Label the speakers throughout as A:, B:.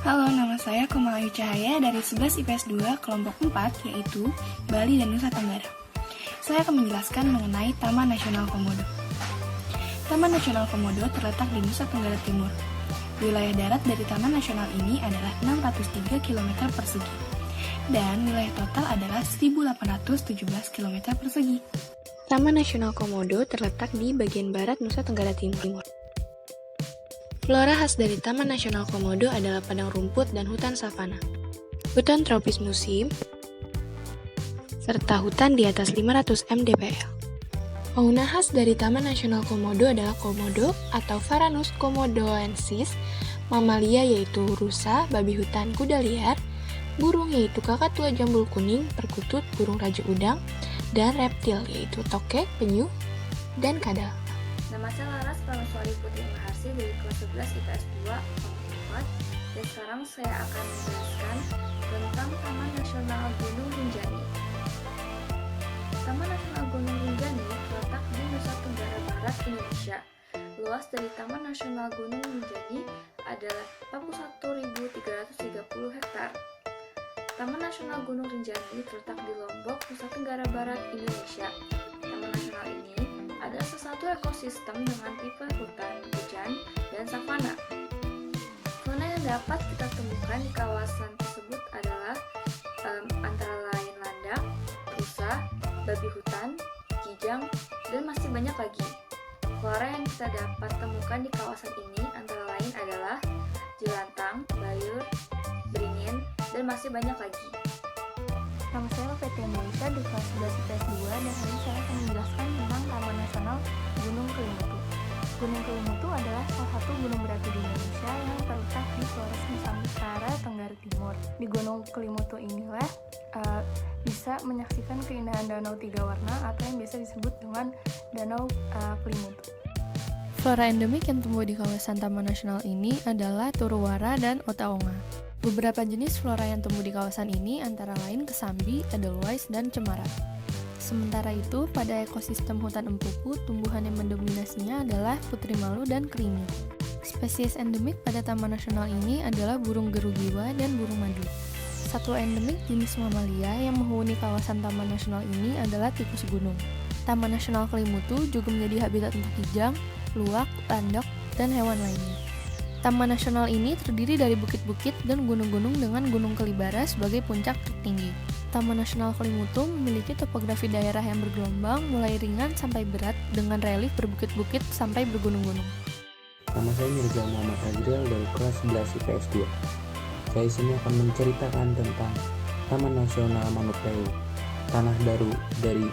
A: Halo, nama saya Komalayu Cahaya dari 11 IPS 2 kelompok 4, yaitu Bali dan Nusa Tenggara. Saya akan menjelaskan mengenai Taman Nasional Komodo. Taman Nasional Komodo terletak di Nusa Tenggara Timur. Wilayah darat dari Taman Nasional ini adalah 603 km persegi, dan wilayah total adalah 1.817 km persegi. Taman Nasional Komodo terletak di bagian barat Nusa Tenggara Timur. Flora khas dari Taman Nasional Komodo adalah padang rumput dan hutan savana, hutan tropis musim, serta hutan di atas 500 mdpl. Fauna khas dari Taman Nasional Komodo adalah komodo atau Varanus komodoensis, mamalia yaitu rusa, babi hutan, kuda liar, burung yaitu kakatua jambul kuning, perkutut, burung raja udang, dan reptil yaitu tokek, penyu, dan kadal.
B: Nama saya Laras Prameswari Putri Maharsi dari kelas 11 IPS 2 kelompok 4, dan sekarang saya akan menjelaskan tentang Taman Nasional Gunung Rinjani. Taman Nasional Gunung Rinjani terletak di Nusa Tenggara Barat, Indonesia. Luas dari Taman Nasional Gunung Rinjani adalah 41.330 hektar. Taman Nasional Gunung Rinjani terletak di Lombok, Nusa Tenggara Barat, Indonesia. Taman nasional ini adalah satu ekosistem dengan tipe hutan, hujan, dan savana. Fauna yang dapat kita temukan di kawasan tersebut adalah antara lain landak, rusa, babi hutan, kijang, dan masih banyak lagi. Flora yang kita dapat temukan di kawasan ini antara lain adalah jelantang, bayur, beringin, dan masih banyak lagi.
C: Nama saya Fetia Indonesia di kelas 11 IPS 2, dan hari ini saya akan menjelaskan tentang Taman Nasional Gunung Kelimutu. Gunung Kelimutu adalah salah satu gunung berapi di Indonesia yang terletak di Flores Nusantara Tenggara Timur. Di Gunung Kelimutu inilah bisa menyaksikan keindahan danau tiga warna atau yang biasa disebut dengan Danau Kelimutu.
A: Flora endemik yang tumbuh di kawasan Taman Nasional ini adalah turuwara dan otaonga. Beberapa jenis flora yang tumbuh di kawasan ini antara lain kesambi, edelweiss, dan cemara. Sementara itu, pada ekosistem hutan empupu, tumbuhan yang mendominasinya adalah putri malu dan keringin. Spesies endemik pada Taman Nasional ini adalah burung gerugiwa dan burung madu. Satwa endemik jenis mamalia yang menghuni kawasan Taman Nasional ini adalah tikus gunung. Taman Nasional Kelimutu juga menjadi habitat untuk kijang, luwak, landak, dan hewan lainnya. Taman Nasional ini terdiri dari bukit-bukit dan gunung-gunung dengan Gunung Kelibara sebagai puncak tertinggi. Taman Nasional Kelimutu memiliki topografi daerah yang bergelombang mulai ringan sampai berat dengan relief berbukit-bukit sampai bergunung-gunung.
D: Nama saya Mirza Muhammad Azriel dari kelas 11 IPS 2. Saya sini akan menceritakan tentang Taman Nasional Manupeu, Tanah Daru dari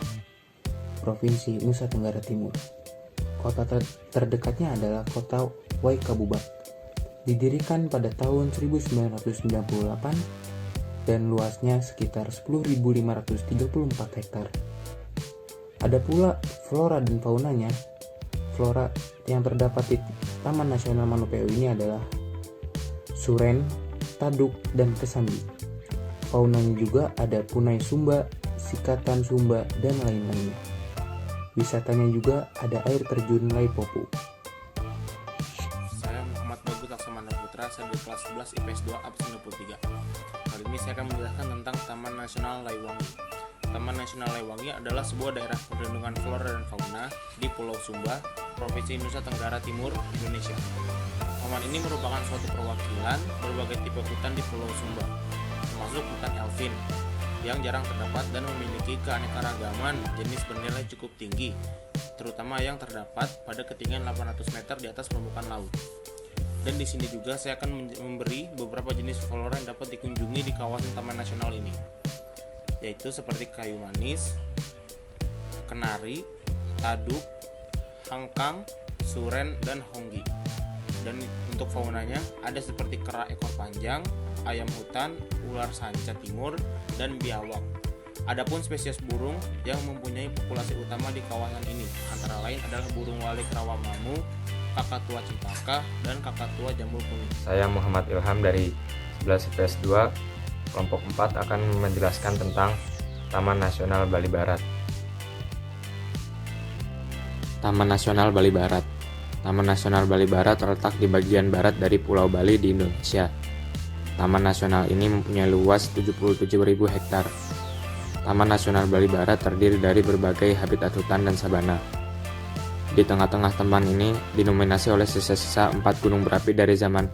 D: Provinsi Nusa Tenggara Timur. Kota terdekatnya adalah kota Waikabubak. Didirikan pada tahun 1998 dan luasnya sekitar 10.534 hektar. Ada pula flora dan faunanya. Flora yang terdapat di Taman Nasional Manupeu ini adalah suren, taduk, dan kesambi. Faunanya juga ada punai sumba, sikatan sumba, dan lain-lainnya. Wisatanya juga ada air terjun Laipopu.
E: Saya dari kelas 11 IPS 2 absen 23. Kali ini saya akan menjelaskan tentang Taman Nasional Laiwangi. Taman Nasional Laiwangi adalah sebuah daerah perlindungan flora dan fauna di Pulau Sumba, Provinsi Nusa Tenggara Timur, Indonesia. Taman ini merupakan suatu perwakilan berbagai tipe hutan di Pulau Sumba, termasuk hutan elfin yang jarang terdapat dan memiliki keanekaragaman jenis bernilai cukup tinggi, terutama yang terdapat pada ketinggian 800 meter di atas permukaan laut. Dan di sini juga saya akan memberi beberapa jenis flora yang dapat dikunjungi di kawasan Taman Nasional ini, yaitu seperti kayu manis, kenari, taduk, hangkang, suren, dan honggi. Dan untuk faunanya ada seperti kera ekor panjang, ayam hutan, ular sanca timur, dan biawak. Adapun spesies burung yang mempunyai populasi utama di kawasan ini antara lain adalah burung walik rawamamu, kakatua cempaka, dan kakatua jambul kuning.
F: Saya Muhammad Ilham dari 11 IPS 2 kelompok 4 akan menjelaskan tentang Taman Nasional Bali Barat. Taman Nasional Bali Barat. Taman Nasional Bali Barat terletak di bagian barat dari Pulau Bali di Indonesia. Taman nasional ini mempunyai luas 77.000 hektar. Taman Nasional Bali Barat terdiri dari berbagai habitat hutan dan sabana. Di tengah-tengah taman ini didominasi oleh sisa-sisa 4 gunung berapi dari zaman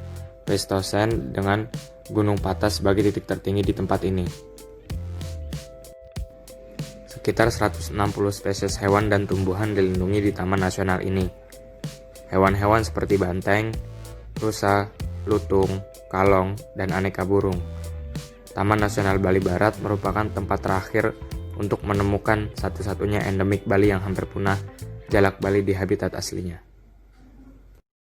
F: Pleistosen dengan Gunung Patas sebagai titik tertinggi di tempat ini. Sekitar 160 spesies hewan dan tumbuhan dilindungi di Taman Nasional ini. Hewan-hewan seperti banteng, rusa, lutung, kalong, dan aneka burung. Taman Nasional Bali Barat merupakan tempat terakhir untuk menemukan satu-satunya endemik Bali yang hampir punah, jalak Bali di habitat aslinya.